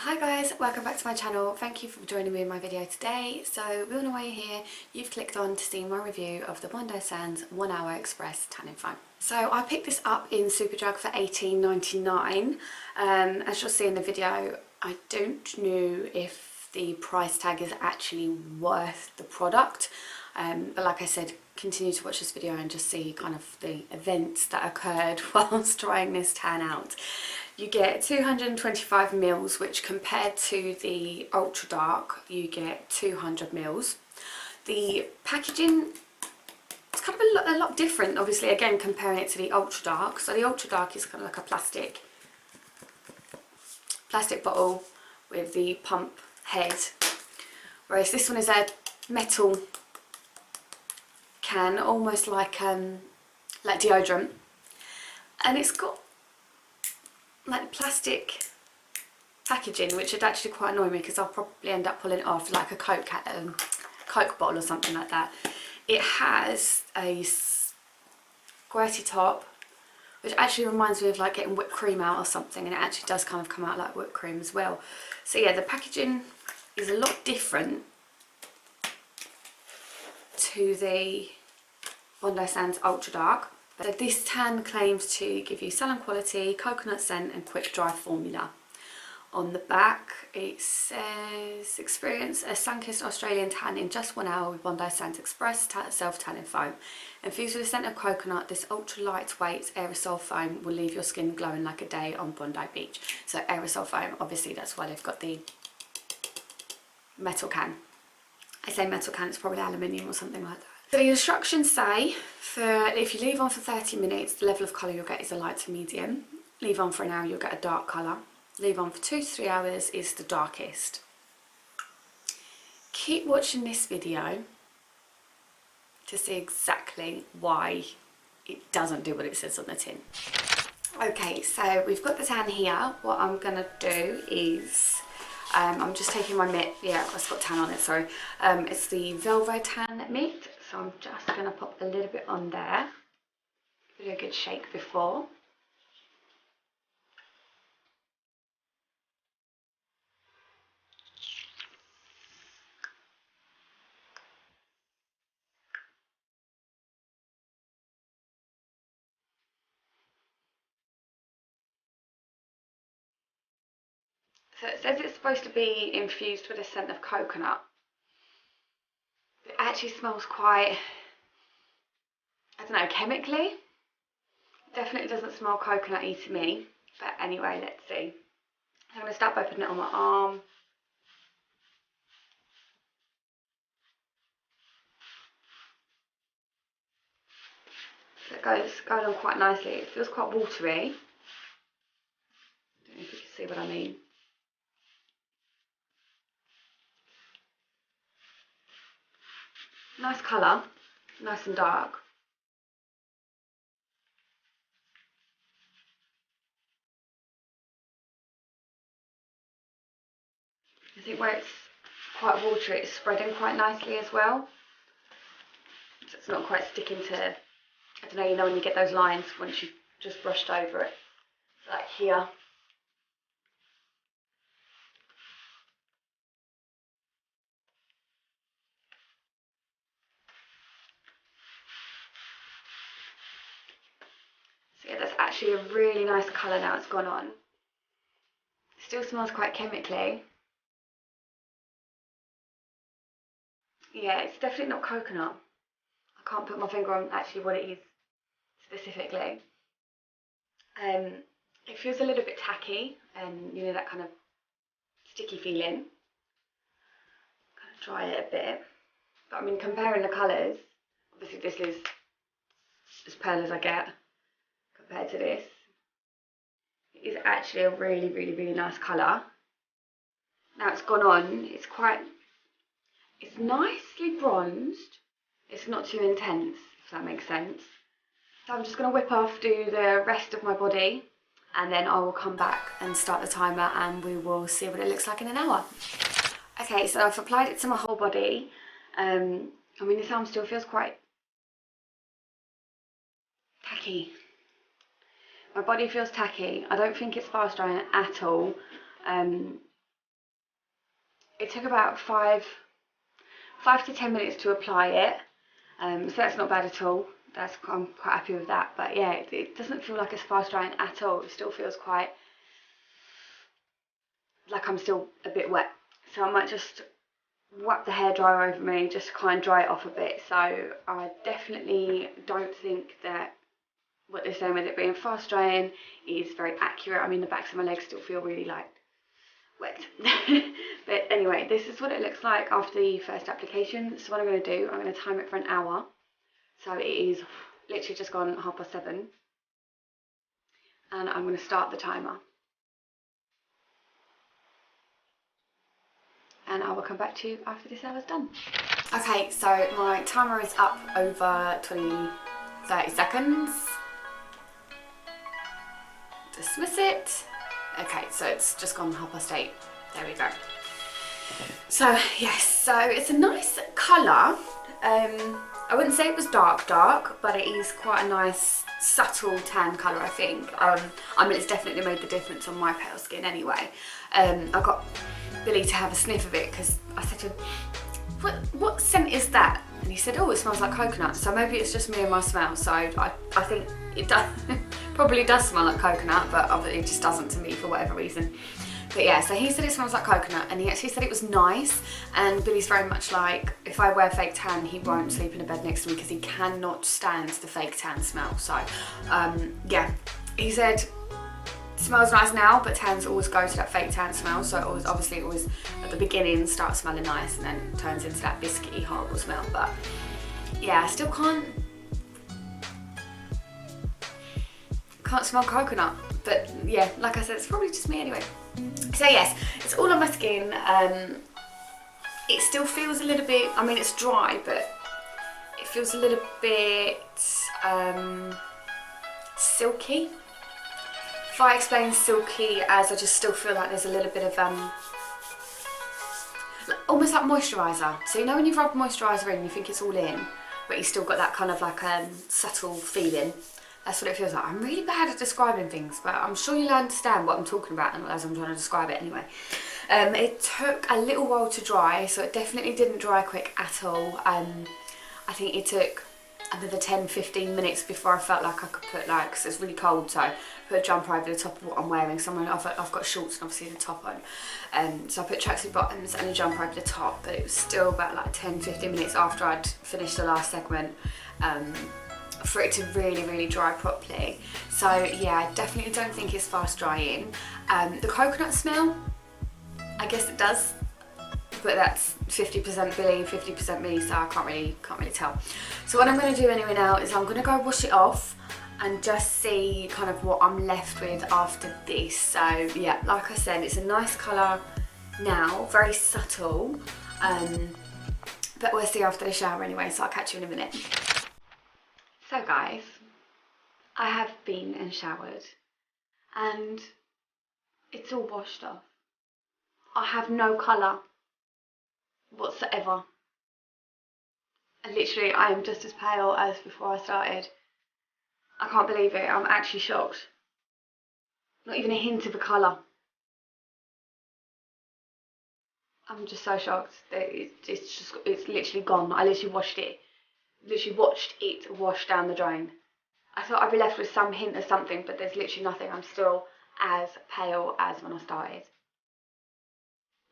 Hi guys, welcome back to my channel. Thank you for joining me in my video today. So we all know why you're here. You've clicked on to see my review of the Bondi Sands 1 Hour Express Tanning Foam. So I picked this up in Superdrug for $18.99. As you'll see in the video, I don't know if the price tag is actually worth the product. But like I said, continue to watch this video and just see kind of the events that occurred whilst trying this tan out. You get 225 mils, which compared to the Ultra Dark, you get 200 mils. The packaging is kind of a lot different, obviously, again, comparing it to the Ultra Dark. So the Ultra Dark is kind of like a plastic bottle with the pump head, whereas this one is a metal can, almost like deodorant, and it's got like plastic packaging, which would actually quite annoy me because I'll probably end up pulling it off like a Coke bottle or something like that. It has a squirty top, which actually reminds me of like getting whipped cream out or something, and it actually does kind of come out like whipped cream as well. So yeah, the packaging is a lot different to the Bondi Sands Ultra Dark. But this tan claims to give you salon quality, coconut scent and quick dry formula. On the back it says, experience a sun-kissed Australian tan in just 1 hour with Bondi Sands Express self-tanning foam. Infused with the scent of coconut, this ultra lightweight aerosol foam will leave your skin glowing like a day on Bondi Beach. So aerosol foam, obviously that's why they've got the metal can. I say metal can, it's probably aluminium or something like that. So the instructions say, if you leave on for 30 minutes, the level of colour you'll get is a light to medium. Leave on for an hour, you'll get a dark colour. Leave on for 2 to 3 hours is the darkest. Keep watching this video to see exactly why it doesn't do what it says on the tin. Okay, so we've got the tan here. What I'm going to do is, I'm just taking my mitt, yeah, it's got tan on it, sorry. It's the Velvo Tan mitt, so I'm just going to pop a little bit on there. Give it a good shake before. So it says it's supposed to be infused with a scent of coconut. It actually smells quite, I don't know, chemically. Definitely doesn't smell coconutty to me. But anyway, let's see. I'm going to start by putting it on my arm. So it goes on quite nicely. It feels quite watery. I don't know if you can see what I mean. Nice colour, nice and dark. I think where it's quite watery, it's spreading quite nicely as well. So it's not quite sticking to, I don't know, you know when you get those lines once you've just brushed over it. Like here. So yeah, that's actually a really nice colour now it's gone on. It still smells quite chemically. Yeah, it's definitely not coconut. I can't put my finger on actually what it is specifically. It feels a little bit tacky, and you know that kind of sticky feeling. Kind of dry it a bit. But I mean, comparing the colours, obviously this is as pale as I get compared to this. It is actually a really, really, really nice colour. Now it's gone on, it's nicely bronzed. It's not too intense, if that makes sense. So I'm just going to whip off, do the rest of my body, and then I will come back and start the timer and we will see what it looks like in an hour. Okay, so I've applied it to my whole body. I mean, this arm still feels quite tacky. My body feels tacky. I don't think it's fast drying at all. It took about 5 to 10 minutes to apply it, so that's not bad at all. I'm quite happy with that. But yeah, it doesn't feel like it's fast drying at all. It still feels quite like I'm still a bit wet. So I might just wrap the hairdryer over me just to kind of dry it off a bit. So I definitely don't think that what they're saying with it being fast drying is very accurate. I mean, the backs of my legs still feel really like wet. But anyway, this is what it looks like after the first application. So what I'm going to do, I'm going to time it for an hour. So it is literally just gone 7:30, and I'm going to start the timer. And I will come back to you after this hour's done. Okay, so my timer is up over 30 seconds. Dismiss it. Okay, so it's just gone 8:30. There we go. So yes, so it's a nice colour. I wouldn't say it was dark, but it is quite a nice subtle tan colour, I think. I mean, it's definitely made the difference on my pale skin anyway. I got Billy to have a sniff of it because I said to him, what scent is that? And he said, oh, it smells like coconut. So maybe it's just me and my smell. So I think it does, probably does smell like coconut, but obviously it just doesn't to me for whatever reason. But yeah, so he said it smells like coconut, and he actually said it was nice. And Billy's very much like, if I wear fake tan, he won't sleep in a bed next to me because he cannot stand the fake tan smell. So yeah, he said smells nice now, but tans always go to that fake tan smell. So it always at the beginning starts smelling nice and then turns into that biscuity horrible smell. But yeah, I still can't smell coconut. But yeah, like I said, it's probably just me anyway. So yes, it's all on my skin. It still feels a little bit, I mean, it's dry, but it feels a little bit silky. If I explain silky as I just still feel like there's a little bit of almost like moisturiser. So you know when you rub moisturiser in, you think it's all in, but you still got that kind of like subtle feeling. That's what it feels like. I'm really bad at describing things, but I'm sure you'll understand what I'm talking about as I'm trying to describe it anyway. It took a little while to dry, so it definitely didn't dry quick at all. I think it took another 10-15 minutes before I felt like I could put, like, because it's really cold, so I put a jumper over the top of what I'm wearing. So I've got shorts and obviously the top on. So I put tracksuit bottoms and a jumper over the top, but it was still about like 10-15 minutes after I'd finished the last segment for it to really dry properly. So yeah, I definitely don't think it's fast drying. The coconut smell, I guess it does, but that's 50% Billy, 50% me, so I can't really tell. So what I'm going to do anyway now is I'm going to go wash it off and just see kind of what I'm left with after this. So yeah, like I said, it's a nice colour now, very subtle, but we'll see after the shower anyway, so I'll catch you in a minute. So guys, I have been and showered and it's all washed off. I have no colour whatsoever. And literally I am just as pale as before I started. I can't believe it, I'm actually shocked. Not even a hint of a colour. I'm just so shocked that it's literally gone. I literally watched it wash down the drain. I thought I'd be left with some hint of something, but there's literally nothing. I'm still as pale as when I started.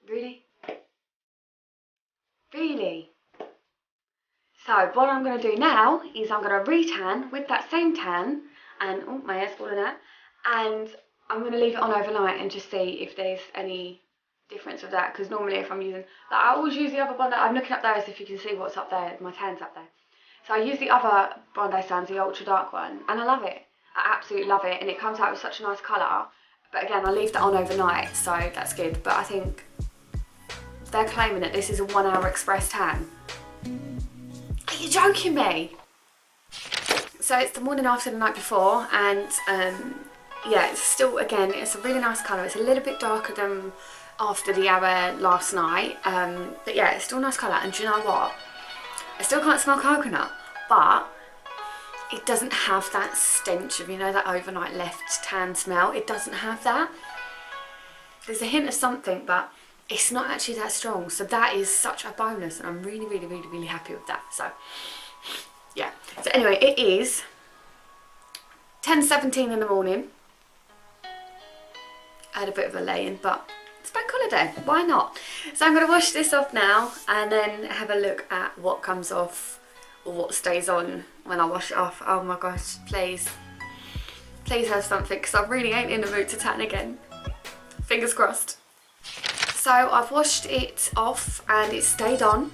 Really? Really? So what I'm going to do now is I'm going to re-tan with that same tan, and oh, my hair's falling out, and I'm going to leave it on overnight and just see if there's any difference with that, because normally if I'm using, like, I always use the other Bondi. I'm looking up those if you can see what's up there, my tan's up there. So I use the other Bondi Sands, the ultra dark one, and I love it. I absolutely love it, and it comes out with such a nice colour. But again, I leave that on overnight, so that's good. But I think they're claiming that this is a 1 hour express tan. Are you joking me? So it's the morning after the night before, and yeah, it's still, again, it's a really nice colour. It's a little bit darker than after the hour last night, but yeah, it's still a nice colour. And do you know what? I still can't smell coconut, but it doesn't have that stench of, you know, that overnight left tan smell. It doesn't have that. There's a hint of something, but it's not actually that strong, so that is such a bonus, and I'm really, really, really, really happy with that. So yeah, so anyway, it is 10:17 in the morning. I had a bit of a lay-in, but it's bank holiday, why not? So I'm going to wash this off now and then have a look at what comes off or what stays on when I wash it off. Oh my gosh, please have something, because I really ain't in the mood to tan again. Fingers crossed. So I've washed it off and it stayed on.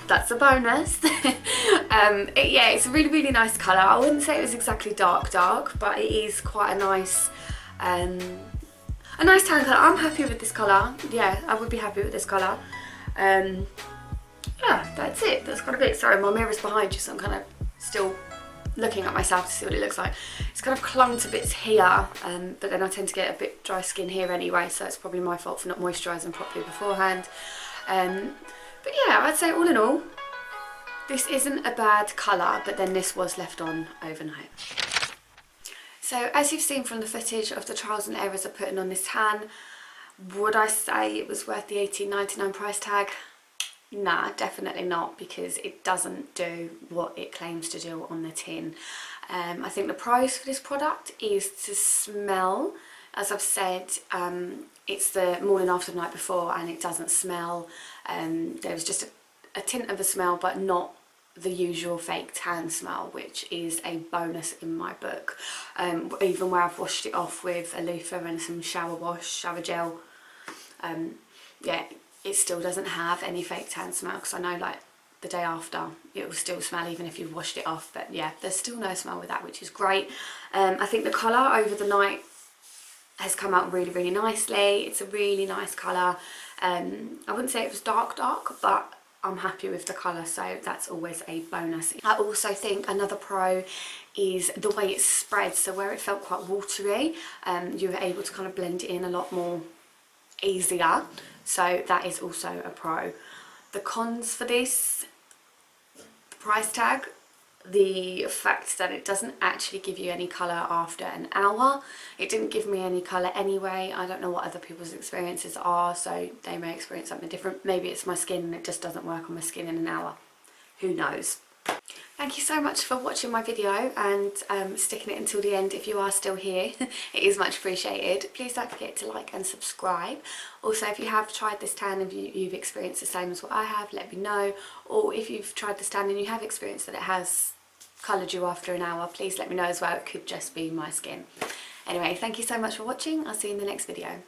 That's a bonus. Yeah, it's a really, really nice colour. I wouldn't say it was exactly dark, but it is quite a nice tan colour. I'm happy with this colour. Yeah, I would be happy with this colour. Yeah, that's it. That's kind of it. Sorry, my mirror's behind you, so I'm kind of still looking at myself to see what it looks like. It's kind of clung to bits here, but then I tend to get a bit dry skin here anyway, so it's probably my fault for not moisturising properly beforehand. But yeah, I'd say all in all, this isn't a bad colour, but then this was left on overnight. So as you've seen from the footage of the trials and errors of putting on this tan, would I say it was worth the £18.99 price tag? Nah, definitely not, because it doesn't do what it claims to do on the tin. I think the price for this product is to smell. As I've said, it's the morning after the night before, and it doesn't smell. There's just a tint of a smell, but not the usual fake tan smell, which is a bonus in my book. Even where I've washed it off with a loofah and some shower gel, yeah, it still doesn't have any fake tan smell, because I know like the day after it will still smell even if you've washed it off. But yeah, there's still no smell with that, which is great. I think the colour over the night has come out really, really nicely. It's a really nice colour. I wouldn't say it was dark, but I'm happy with the colour, so that's always a bonus. I also think another pro is the way it spreads. So where it felt quite watery, you were able to kind of blend it in a lot more easier, so that is also a pro. The cons for this, the price tag, the fact that it doesn't actually give you any colour after an hour. It didn't give me any colour anyway. I don't know what other people's experiences are, so they may experience something different. Maybe it's my skin and it just doesn't work on my skin in an hour. Who knows? Thank you so much for watching my video and sticking it until the end. If you are still here, it is much appreciated. Please don't forget to like and subscribe. Also, if you have tried this tan and you've experienced the same as what I have, let me know. Or if you've tried this tan and you have experienced that it has coloured you after an hour, please let me know as well. It could just be my skin. Anyway, thank you so much for watching. I'll see you in the next video.